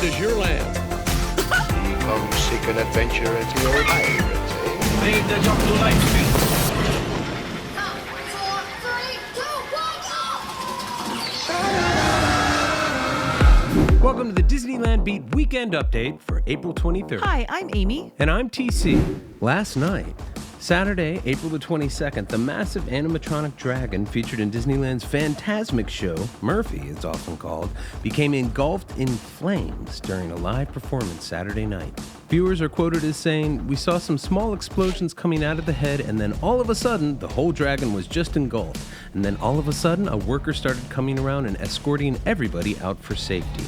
is your land. Ye come seek an adventure into your pirates, eh? Leave the jump to light speed. 5, 4, 3, 2, 1, go! Welcome to the Disneyland Beat Weekend Update for April 23rd. Hi, I'm Amy. And I'm TC. Last night, Saturday, April the 22nd, the massive animatronic dragon featured in Disneyland's Fantasmic show, Murphy it's often called, became engulfed in flames during a live performance Saturday night. Viewers are quoted as saying, "We saw some small explosions coming out of the head, and then all of a sudden, the whole dragon was just engulfed. And then all of a sudden, a worker started coming around and escorting everybody out for safety."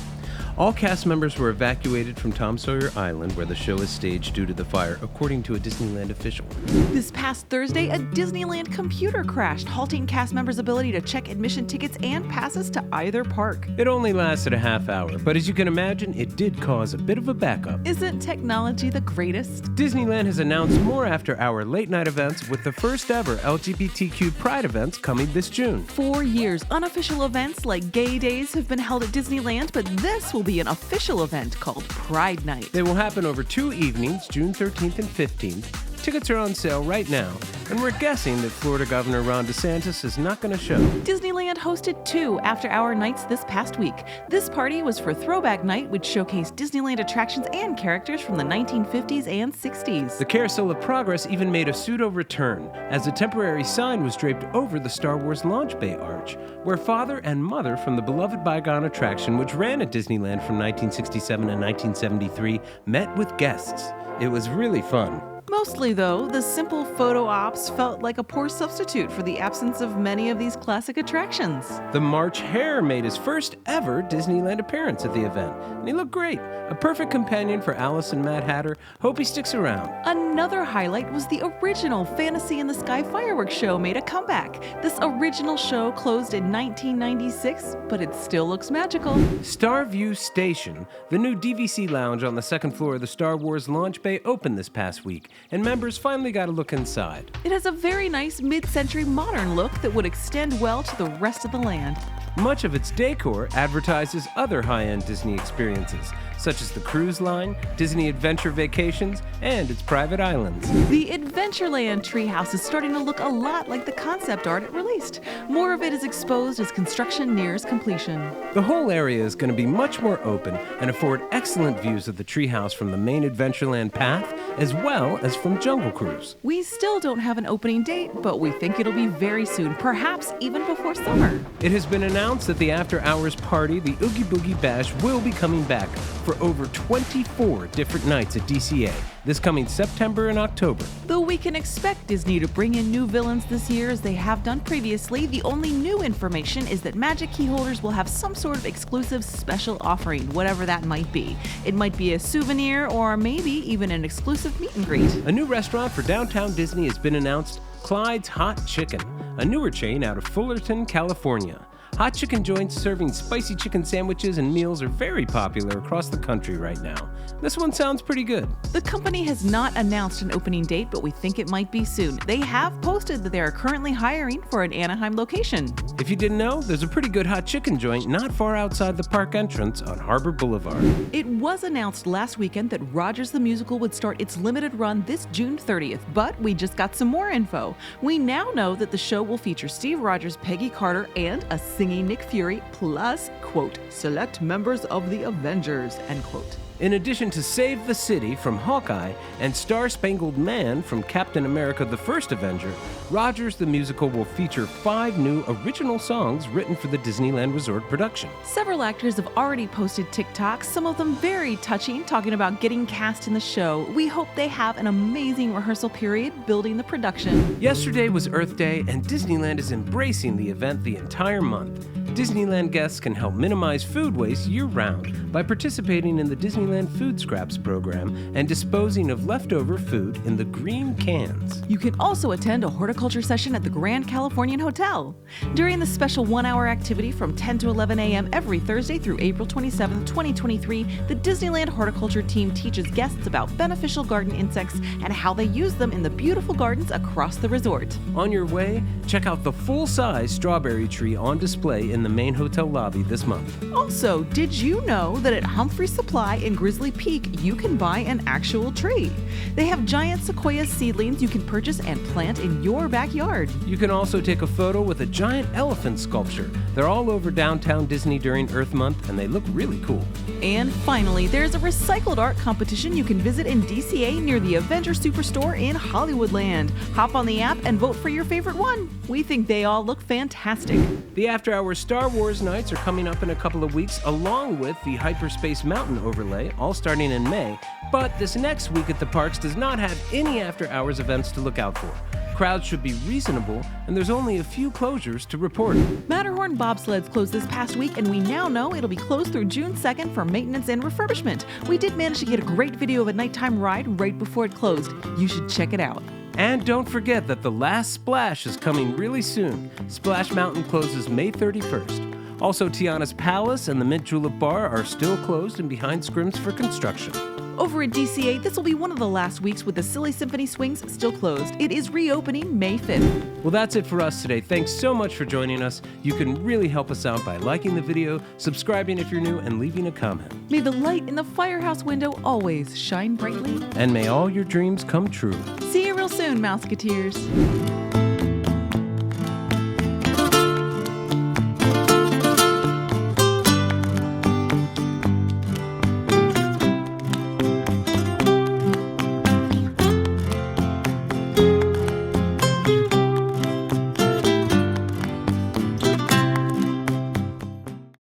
All cast members were evacuated from Tom Sawyer Island, where the show is staged due to the fire, according to a Disneyland official. This past Thursday, a Disneyland computer crashed, halting cast members' ability to check admission tickets and passes to either park. It only lasted a half hour, but as you can imagine, it did cause a bit of a backup. Isn't technology the greatest? Disneyland has announced more after-hour late-night events, with the first-ever LGBTQ Pride events coming this June. 4 years, unofficial events like Gay Days have been held at Disneyland, but this will be an official event called Pride Night. They will happen over 2 evenings, June 13th and 15th. Tickets are on sale right now, and we're guessing that Florida Governor Ron DeSantis is not going to show. Disneyland hosted 2 after-hour nights this past week. This party was for Throwback Night, which showcased Disneyland attractions and characters from the 1950s and 60s. The Carousel of Progress even made a pseudo-return, as a temporary sign was draped over the Star Wars Launch Bay arch, where Father and Mother from the beloved Bygone attraction, which ran at Disneyland from 1967 and 1973, met with guests. It was really fun. Mostly, though, the simple photo ops felt like a poor substitute for the absence of many of these classic attractions. The March Hare made his first ever Disneyland appearance at the event, and he looked great. A perfect companion for Alice and Mad Hatter. Hope he sticks around. Another highlight was the original Fantasy in the Sky fireworks show made a comeback. This original show closed in 1996, but it still looks magical. Starview Station, the new DVC Lounge on the second floor of the Star Wars Launch Bay, opened this past week, and members finally got a look inside. It has a very nice mid-century modern look that would extend well to the rest of the land. Much of its decor advertises other high-end Disney experiences, such as the cruise line, Disney Adventure Vacations, and its private islands. The Adventureland treehouse is starting to look a lot like the concept art it released. More of it is exposed as construction nears completion. The whole area is going to be much more open and afford excellent views of the treehouse from the main Adventureland path, as well as from Jungle Cruise. We still don't have an opening date, but we think it'll be very soon, perhaps even before summer. It has been announced that the after-hours party, the Oogie Boogie Bash, will be coming back for over 24 different nights at DCA this coming September and October. Though we can expect Disney to bring in new villains this year as they have done previously, the only new information is that Magic Key holders will have some sort of exclusive special offering, whatever that might be. It might be a souvenir or maybe even an exclusive meet and greet. A new restaurant for downtown Disney has been announced, Clydes Hot Chicken, a newer chain out of Fullerton, California. Hot chicken joints serving spicy chicken sandwiches and meals are very popular across the country right now. This one sounds pretty good. The company has not announced an opening date, but we think it might be soon. They have posted that they are currently hiring for an Anaheim location. If you didn't know, there's a pretty good hot chicken joint not far outside the park entrance on Harbor Boulevard. It was announced last weekend that Rogers the Musical would start its limited run this June 30th, but we just got some more info. We now know that the show will feature Steve Rogers, Peggy Carter, and a singing Nick Fury, plus, quote, select members of the Avengers, end quote. In addition to Save the City from Hawkeye and Star-Spangled Man from Captain America the First Avenger, Rogers the Musical will feature 5 new original songs written for the Disneyland Resort production. Several actors have already posted TikToks, some of them very touching, talking about getting cast in the show. We hope they have an amazing rehearsal period building the production. Yesterday was Earth Day, and Disneyland is embracing the event the entire month. Disneyland guests can help minimize food waste year-round by participating in the Disneyland Food Scraps program and disposing of leftover food in the green cans. You can also attend a horticulture session at the Grand Californian Hotel. During the special 1-hour activity from 10 to 11 a.m. every Thursday through April 27, 2023, the Disneyland horticulture team teaches guests about beneficial garden insects and how they use them in the beautiful gardens across the resort. On your way, check out the full-size strawberry tree on display in in the main hotel lobby this month. Also, did you know that at Humphrey Supply in Grizzly Peak, you can buy an actual tree? They have giant sequoia seedlings you can purchase and plant in your backyard. You can also take a photo with a giant elephant sculpture. They're all over downtown Disney during Earth Month, and they look really cool. And finally, there's a recycled art competition you can visit in DCA near the Avenger Superstore in Hollywoodland. Hop on the app and vote for your favorite one. We think they all look fantastic. The after-hour Star Wars nights are coming up in a couple of weeks, along with the Hyperspace Mountain overlay, all starting in May. But this next week at the parks does not have any after-hours events to look out for. Crowds should be reasonable, and there's only a few closures to report. Matterhorn bobsleds closed this past week, and we now know it'll be closed through June 2nd for maintenance and refurbishment. We did manage to get a great video of a nighttime ride right before it closed. You should check it out. And don't forget that the last splash is coming really soon. Splash Mountain closes May 31st. Also, Tiana's Palace and the Mint Julep Bar are still closed and behind scrims for construction. Over at DCA, this will be one of the last weeks with the Silly Symphony Swings still closed. It is reopening May 5th. Well, that's it for us today. Thanks so much for joining us. You can really help us out by liking the video, subscribing if you're new, and leaving a comment. May the light in the firehouse window always shine brightly. And may all your dreams come true. See you real soon, Mouseketeers.